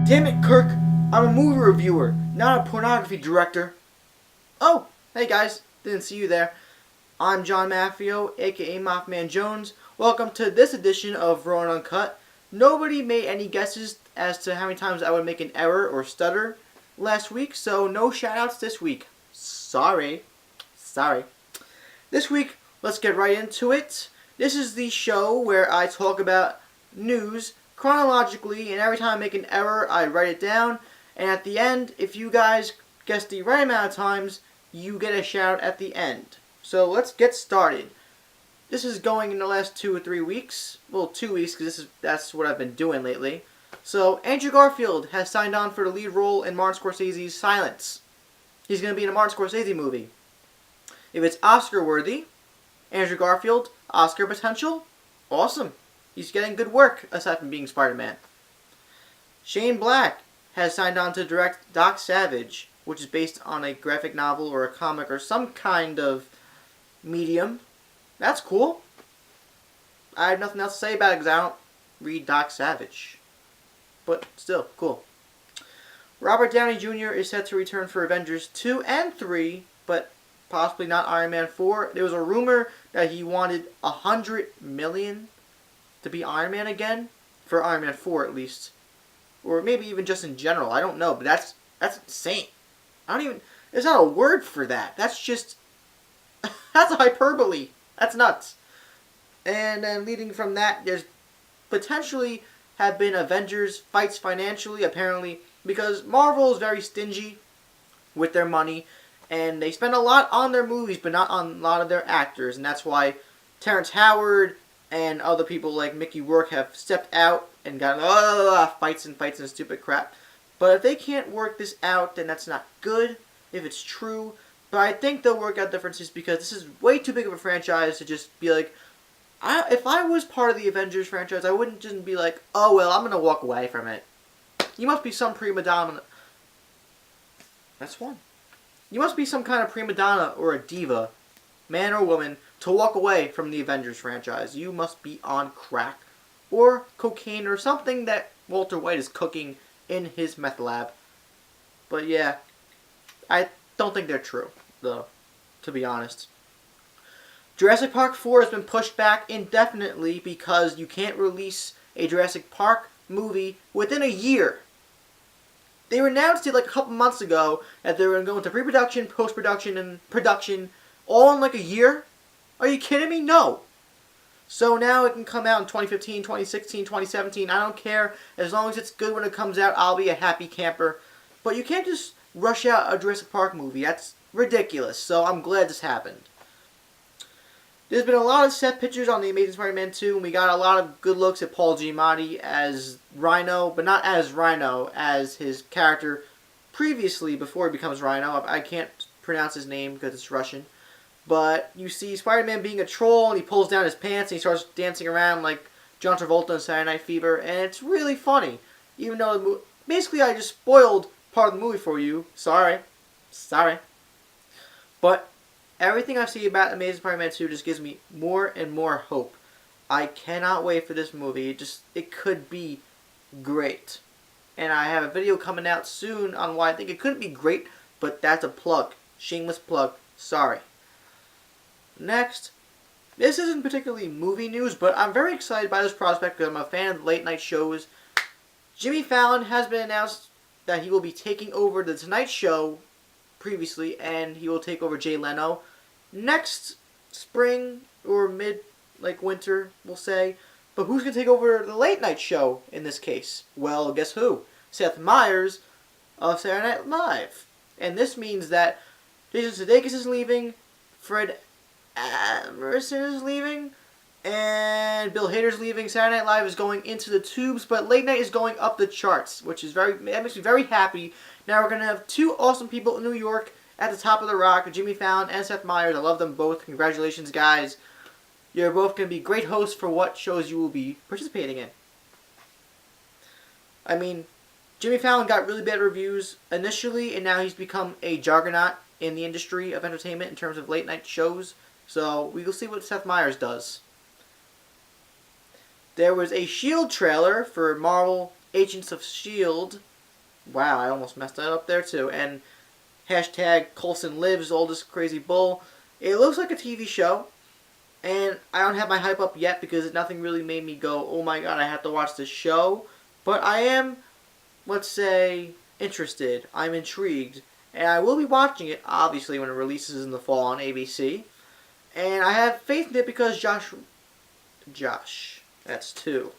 Damn it, Kirk! I'm a movie reviewer, not a pornography director. Oh, hey guys, didn't see you there. I'm John Maffio, aka MaffmanJones. Welcome to this edition of RAW UNCUT. Nobody made any guesses as to how many times I would make an error or stutter last week, so no shoutouts this week. Sorry. This week, let's get right into it. This is the show where I talk about news chronologically, and every time I make an error, I write it down. And at the end, if you guys guess the right amount of times, you get a shout at the end. So let's get started. This is going in the last 2 or 3 weeks. Well, 2 weeks, because that's what I've been doing lately. So, Andrew Garfield has signed on for the lead role in Martin Scorsese's Silence. He's going to be in a Martin Scorsese movie. If it's Oscar-worthy, Andrew Garfield, Oscar potential, awesome. He's getting good work, aside from being Spider-Man. Shane Black has signed on to direct Doc Savage, which is based on a graphic novel or a comic or some kind of medium. That's cool. I have nothing else to say about it because I don't read Doc Savage. But still, cool. Robert Downey Jr. is set to return for Avengers 2 and 3, but possibly not Iron Man 4. There was a rumor that he wanted $100 million to be Iron Man again, for Iron Man 4 at least. Or maybe even just in general, I don't know, but that's insane. There's not a word for that. That's just, that's a hyperbole. That's nuts. And then leading from that, there's potentially have been Avengers fights financially, apparently, because Marvel is very stingy with their money, and they spend a lot on their movies, but not on a lot of their actors, and that's why Terrence Howard and other people like Mickey Rourke have stepped out and gotten fights and stupid crap. But if they can't work this out, then that's not good, if it's true. But I think they'll work out differences because this is way too big of a franchise to just be like, if I was part of the Avengers franchise, I wouldn't just be like, oh well, I'm going to walk away from it. You must be some prima donna. That's one. You must be some kind of prima donna or a diva, man or woman, to walk away from the Avengers franchise. You must be on crack or cocaine or something that Walter White is cooking in his meth lab. But yeah, I don't think they're true, though, to be honest. Jurassic Park 4 has been pushed back indefinitely because you can't release a Jurassic Park movie within a year. They announced it like a couple months ago that they were going to go into pre-production, post-production, and production all in like a year. Are you kidding me? No. So now it can come out in 2015, 2016, 2017. I don't care. As long as it's good when it comes out, I'll be a happy camper. But you can't just rush out a Jurassic Park movie. That's ridiculous. So I'm glad this happened. There's been a lot of set pictures on The Amazing Spider-Man 2, and we got a lot of good looks at Paul Giamatti as Rhino, but not as Rhino, as his character previously, before he becomes Rhino. I can't pronounce his name because it's Russian. But you see Spider-Man being a troll, and he pulls down his pants, and he starts dancing around like John Travolta in Saturday Night Fever, and it's really funny. Even though, basically I just spoiled part of the movie for you. Sorry. But everything I see about Amazing Spider-Man 2 just gives me more and more hope. I cannot wait for this movie. It could be great. And I have a video coming out soon on why I think it could be great, but that's a plug. Shameless plug. Sorry. Next, this isn't particularly movie news, but I'm very excited by this prospect because I'm a fan of late night shows. Jimmy Fallon has been announced that he will be taking over The Tonight Show previously, and he will take over Jay Leno next spring or winter, we'll say. But who's going to take over the late night show in this case? Well, guess who? Seth Meyers of Saturday Night Live. And this means that Jason Sudeikis is leaving, Fred Emerson is leaving, and Bill Hader's leaving. Saturday Night Live is going into the tubes, but late night is going up the charts, that makes me very happy. Now we're going to have 2 awesome people in New York at the top of the rock, Jimmy Fallon and Seth Meyers. I love them both. Congratulations, guys. You're both going to be great hosts for what shows you will be participating in. I mean, Jimmy Fallon got really bad reviews initially, and now he's become a juggernaut in the industry of entertainment in terms of late night shows. So we will see what Seth Meyers does. There was a S.H.I.E.L.D. trailer for Marvel Agents of S.H.I.E.L.D. Wow, I almost messed that up there too. And hashtag Coulson lives, all this crazy bull. It looks like a TV show. And I don't have my hype up yet because nothing really made me go, oh my god, I have to watch this show. But I am, let's say, interested. I'm intrigued. And I will be watching it, obviously, when it releases in the fall on ABC. And I have faith in it because that's two.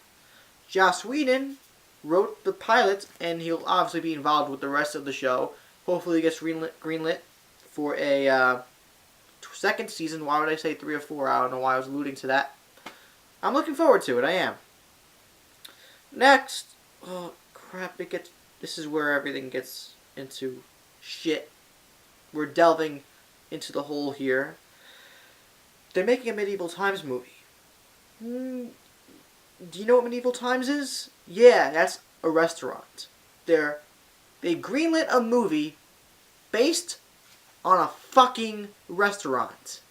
Joss Whedon wrote the pilot, and he'll obviously be involved with the rest of the show. Hopefully he gets greenlit for a second season. Why would I say 3 or 4? I don't know why I was alluding to that. I'm looking forward to it. I am. Next, oh crap! This is where everything gets into shit. We're delving into the hole here. They're making a Medieval Times movie. Do you know what Medieval Times is? Yeah, that's a restaurant. They greenlit a movie based on a fucking restaurant.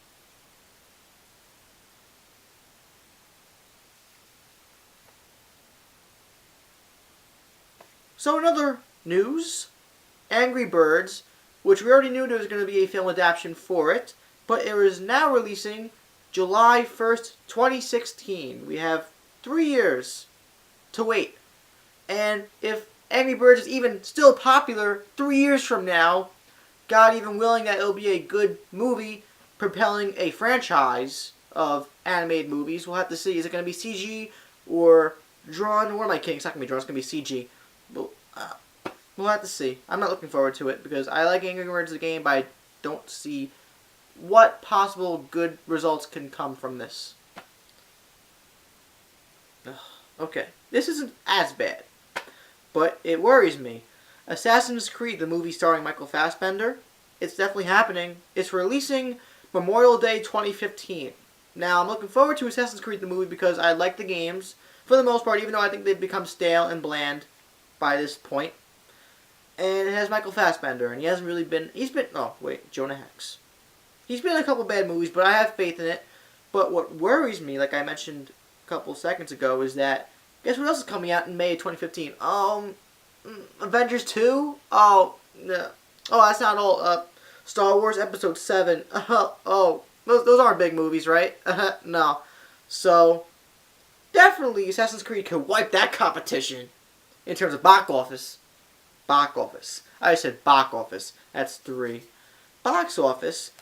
So in other news, Angry Birds, which we already knew there was going to be a film adaptation for it, but it is now releasing July 1st, 2016. We have 3 years to wait. And if Angry Birds is even still popular 3 years from now, God even willing that it'll be a good movie propelling a franchise of animated movies. We'll have to see. Is it going to be CG or drawn? What am I kidding? It's not going to be drawn. It's going to be CG. We'll have to see. I'm not looking forward to it because I like Angry Birds the game, but I don't see what possible good results can come from this. Okay. This isn't as bad, but it worries me. Assassin's Creed, the movie starring Michael Fassbender, it's definitely happening. It's releasing Memorial Day 2015. Now, I'm looking forward to Assassin's Creed, the movie, because I like the games, for the most part, even though I think they've become stale and bland by this point. And it has Michael Fassbender, and he hasn't really been... Jonah Hex. He's been in a couple bad movies, but I have faith in it. But what worries me, like I mentioned a couple seconds ago, is that, guess what else is coming out in May of 2015? Avengers 2? Oh, no. Oh, that's not all. Star Wars Episode 7. Those aren't big movies, right? No. So, definitely Assassin's Creed could wipe that competition in terms of box office. Box office. I said box office. That's 3. Box office.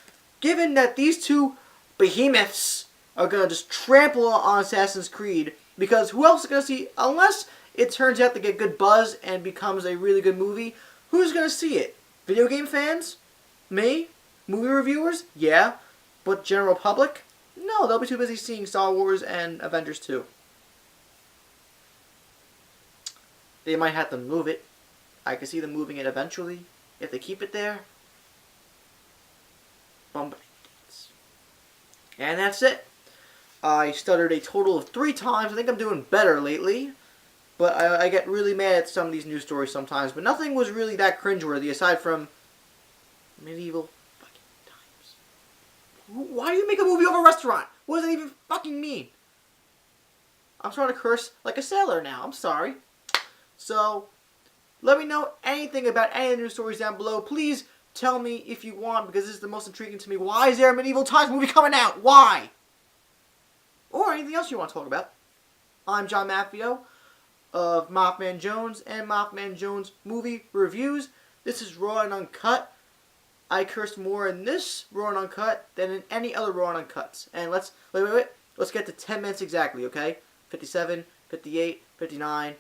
Given that these two behemoths are going to just trample on Assassin's Creed, because who else is going to see, unless it turns out to get good buzz and becomes a really good movie, who's going to see it? Video game fans? Me? Movie reviewers? Yeah. But general public? No, they'll be too busy seeing Star Wars and Avengers 2. They might have to move it. I could see them moving it eventually. If they keep it there. Bumping. And that's it. I stuttered a total of 3 times. I think I'm doing better lately. But I get really mad at some of these news stories sometimes. But nothing was really that cringeworthy aside from Medieval fucking Times. Why do you make a movie over a restaurant? What does that even fucking mean? I'm starting to curse like a sailor now. I'm sorry. So, let me know anything about any of the news stories down below. Please tell me if you want, because this is the most intriguing to me. Why is there a Medieval Times movie coming out? Why? Or anything else you want to talk about. I'm John Maffio of MaffmanJones and MaffmanJones Movie Reviews. This is Raw and Uncut. I cursed more in this Raw and Uncut than in any other Raw and Uncuts. And let's get to 10 minutes exactly, okay? 57, 58, 59,